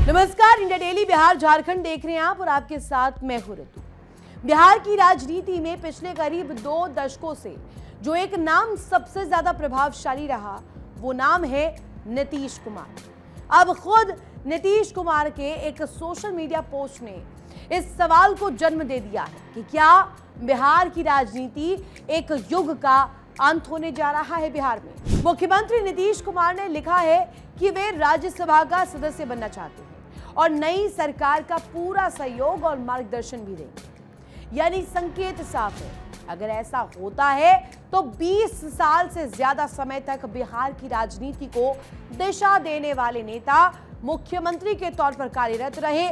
नमस्कार, India daily Bihar Jharkhand देख रहे हैं आप और आपके साथ मैं हूं ऋतु। बिहार की राजनीति में पिछले करीब 2 दशकों से जो एक नाम सबसे ज्यादा प्रभावशाली रहा, वो नाम है नीतीश कुमार। अब खुद नीतीश कुमार के एक सोशल मीडिया पोस्ट ने इस सवाल को जन्म दे दिया है कि क्या बिहार की राजनीति एक युग का अंत होने जा रहा है। बिहार में मुख्यमंत्री नीतीश कुमार ने लिखा है कि वे राज्यसभा का सदस्य बनना चाहते हैं और नई सरकार का पूरा सहयोग और मार्गदर्शन भी देंगे। यानी संकेत साफ है, अगर ऐसा होता है तो 20 साल से ज्यादा समय तक बिहार की राजनीति को दिशा देने वाले नेता मुख्यमंत्री के तौर पर कार्यरत रहे,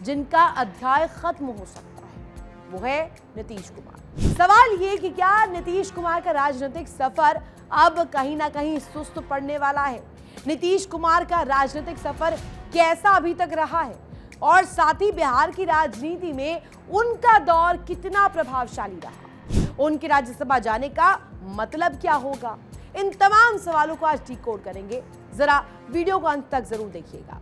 जिनका अध्याय खत्म हो सकता है, वो है नीतीश कुमार। सवाल ये कि क्या नीतीश कुमार का राजनीतिक सफर अब कहीं ना कहीं सुस्त पड़ने वाला है। नीतीश कुमार का राजनीतिक सफर कैसा अभी तक रहा है और साथ ही बिहार की राजनीति में उनका दौर कितना प्रभावशाली रहा, उनके राज्यसभा जाने का मतलब क्या होगा। इन तमाम सवालों को आज डिकोड करेंगे, जरा वीडियो को अंत तक जरूर देखिएगा।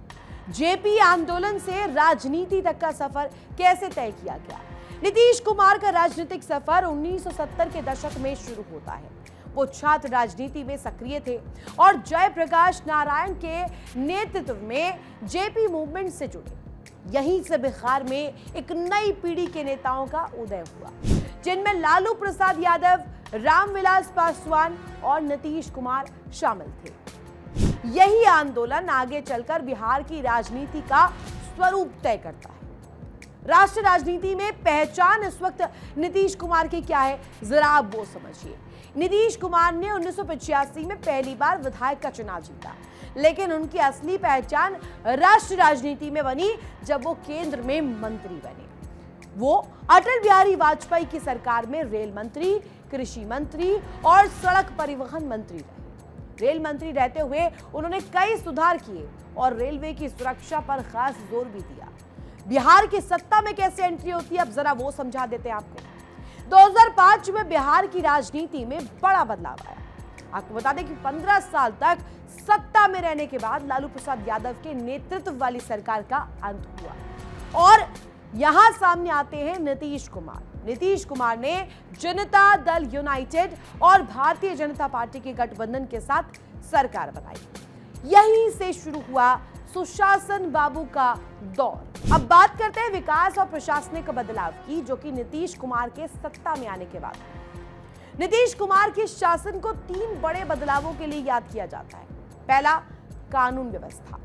जेपी आंदोलन से राजनीति तक का सफर कैसे तय किया गया। नीतीश कुमार का राजनीतिक सफर 1970 के दशक में शुरू होता है। वो छात्र राजनीति में सक्रिय थे और जयप्रकाश नारायण के नेतृत्व में जेपी मूवमेंट से जुड़े। यहीं से बिहार में एक नई पीढ़ी के नेताओं का उदय हुआ, जिनमें लालू प्रसाद यादव, रामविलास पासवान और नीतीश कुमार शामिल थे। यही आंदोलन आगे चलकर बिहार की राजनीति का स्वरूप तय करता है। राष्ट्रीय राजनीति में पहचान इस वक्त नीतीश कुमार की क्या है, जरा आप वो समझिए। नीतीश कुमार ने 1985 में पहली बार विधायक का चुनाव जीता, लेकिन उनकी असली पहचान राष्ट्रीय राजनीति में बनी जब वो केंद्र में मंत्री बने। वो अटल बिहारी वाजपेयी की सरकार में रेल मंत्री, कृषि मंत्री और सड़क परिवहन मंत्री रहे। रेल मंत्री रहते हुए उन्होंने कई सुधार किए और रेलवे की सुरक्षा पर खास जोर भी दिया। बिहार की सत्ता में कैसे एंट्री होती है, अब जरा वो समझा देते हैं आपको। 2005 में बिहार की राजनीति में बड़ा बदलाव आया। आपको बता दें कि 15 साल तक सत्ता में रहने के बाद लालू प्रसाद यादव के नेतृत्व वाली सरकार का अंत हुआ और यहां सामने आते हैं नीतीश कुमार। नीतीश कुमार ने जनता दल यूनाइटेड और भारतीय जनता पार्टी के गठबंधन के साथ सरकार बनाई। यहीं से शुरू हुआ सुशासन बाबू का दौर। अब बात करते हैं विकास और प्रशासनिक बदलाव की, जो कि नीतीश कुमार के सत्ता में आने के बाद। नीतीश कुमार के शासन को 3 बड़े बदलावों के लिए याद किया जाता है। पहला, कानून व्यवस्था।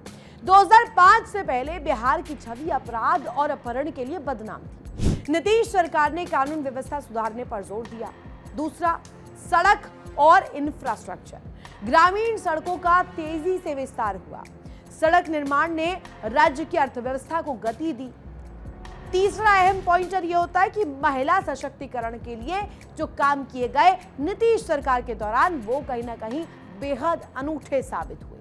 2005 से पहले बिहार की छवि अपराध और अपहरण के लिए बदनाम थी। नीतीश सरकार ने कानून व्यवस्था सुधारने पर जोर दिया। दूसरा, सड़क और इंफ्रास्ट्रक्चर। ग्रामीण सड़कों का तेजी से विस्तार हुआ। सड़क निर्माण ने राज्य की अर्थव्यवस्था को गति दी। तीसरा अहम पॉइंटर यह होता है कि महिला सशक्तिकरण के लिए जो काम किए गए नीतीश सरकार के दौरान, वो कहीं ना कहीं बेहद अनूठे साबित हुए,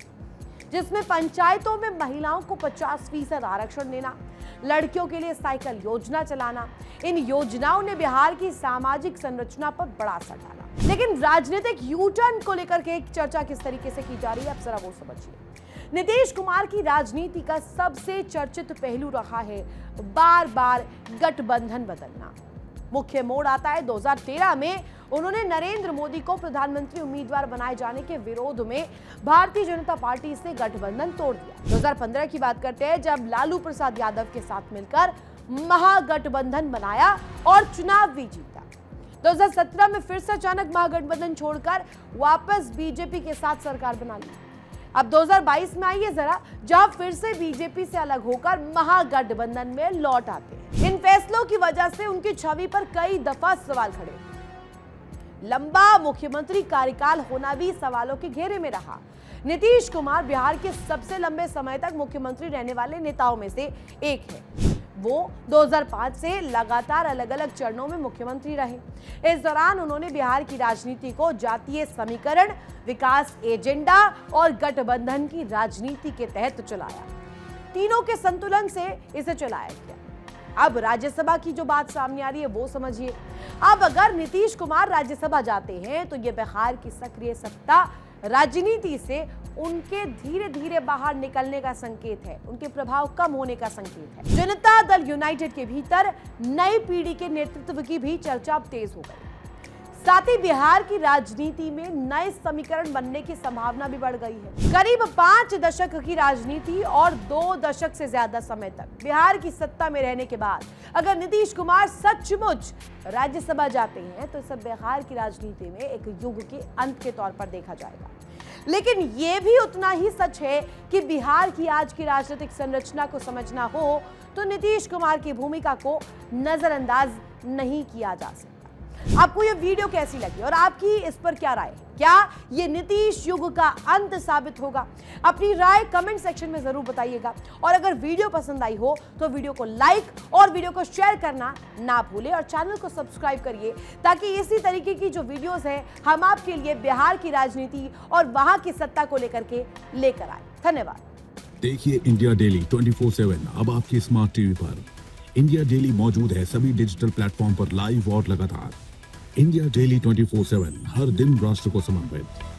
जिसमें पंचायतों में महिलाओं को 50% आरक्षण देना, लड़कियों के लिए साइकिल योजना चलाना। इन योजनाओं ने बिहार की सामाजिक संरचना पर बड़ा असर डाला। लेकिन राजनीतिक यू टर्न को लेकर के एक चर्चा किस तरीके से की जा रही है, अब जरा वो समझिए। नीतीश कुमार की राजनीति का सबसे चर्चित पहलू रहा है बार बार गठबंधन बदलना। मुख्य मोड़ आता है 2013 में। उन्होंने नरेंद्र मोदी को प्रधानमंत्री उम्मीदवार बनाए जाने के विरोध में भारतीय जनता पार्टी से गठबंधन तोड़ दिया। 2015 की बात करते हैं, जब लालू प्रसाद यादव के साथ मिलकर महागठबंधन बनाया और चुनाव भी जीता। 2017 में फिर से अचानक महागठबंधन छोड़कर वापस बीजेपी के साथ सरकार बना ली। अब 2022 में आइए जरा, जहां फिर से बीजेपी से अलग होकर महागठबंधन में लौट आते हैं। इन फैसलों की वजह से उनकी छवि पर कई दफा सवाल खड़े। लंबा मुख्यमंत्री कार्यकाल होना भी सवालों के घेरे में रहा। नीतीश कुमार बिहार के सबसे लंबे समय तक मुख्यमंत्री रहने वाले नेताओं में से एक है। वो 2005 से लगातार अलग अलग चरणों में मुख्यमंत्री रहे। इस दौरान उन्होंने बिहार की राजनीति को जातीय समीकरण, विकास एजेंडा और गठबंधन की राजनीति के तहत चलाया। तीनों के संतुलन से इसे चलाया गया। अब राज्यसभा की जो बात सामने आ रही है वो समझिए। अब अगर नीतीश कुमार राज्यसभा जाते हैं तो ये बिहार की सक्रिय सत्ता राजनीति से उनके धीरे धीरे बाहर निकलने का संकेत है, उनके प्रभाव कम होने का संकेत है। जनता दल यूनाइटेड के भीतर नई पीढ़ी के नेतृत्व की भी चर्चा अब तेज हो गई। साथ ही बिहार की राजनीति में नए समीकरण बनने की संभावना भी बढ़ गई है। करीब 5 दशक की राजनीति और 2 दशक से ज्यादा समय तक बिहार की सत्ता में रहने के बाद अगर नीतीश कुमार सचमुच राज्यसभा जाते हैं तो इसे बिहार की राजनीति में एक युग के अंत के तौर पर देखा जाएगा। लेकिन यह भी उतना ही सच है कि बिहार की आज की राजनीतिक संरचना को समझना हो तो नीतीश कुमार की भूमिका को नजरअंदाज नहीं किया जा सकता। आपको यह वीडियो कैसी लगी और आपकी इस पर क्या राय? क्या ये नीतीश युग का अंत साबित होगा? अपनी राय कमेंट सेक्शन में जरूर बताइएगा और अगर वीडियो पसंद आई हो तो वीडियो को लाइक और वीडियो को शेयर करना ना भूलें और चैनल को सब्सक्राइब करिए ताकि इसी तरीके की जो वीडियोस हैं हम आपके लिए बिहार की राजनीति और वहां की सत्ता को लेकर के लेकर आए। धन्यवाद। देखिए इंडिया डेली 24/7 अब आपके स्मार्ट टीवी पर। इंडिया डेली मौजूद है सभी डिजिटल प्लेटफॉर्म पर लाइव और लगातार। इंडिया डेली 24/7 हर दिन राष्ट्र को समर्पित।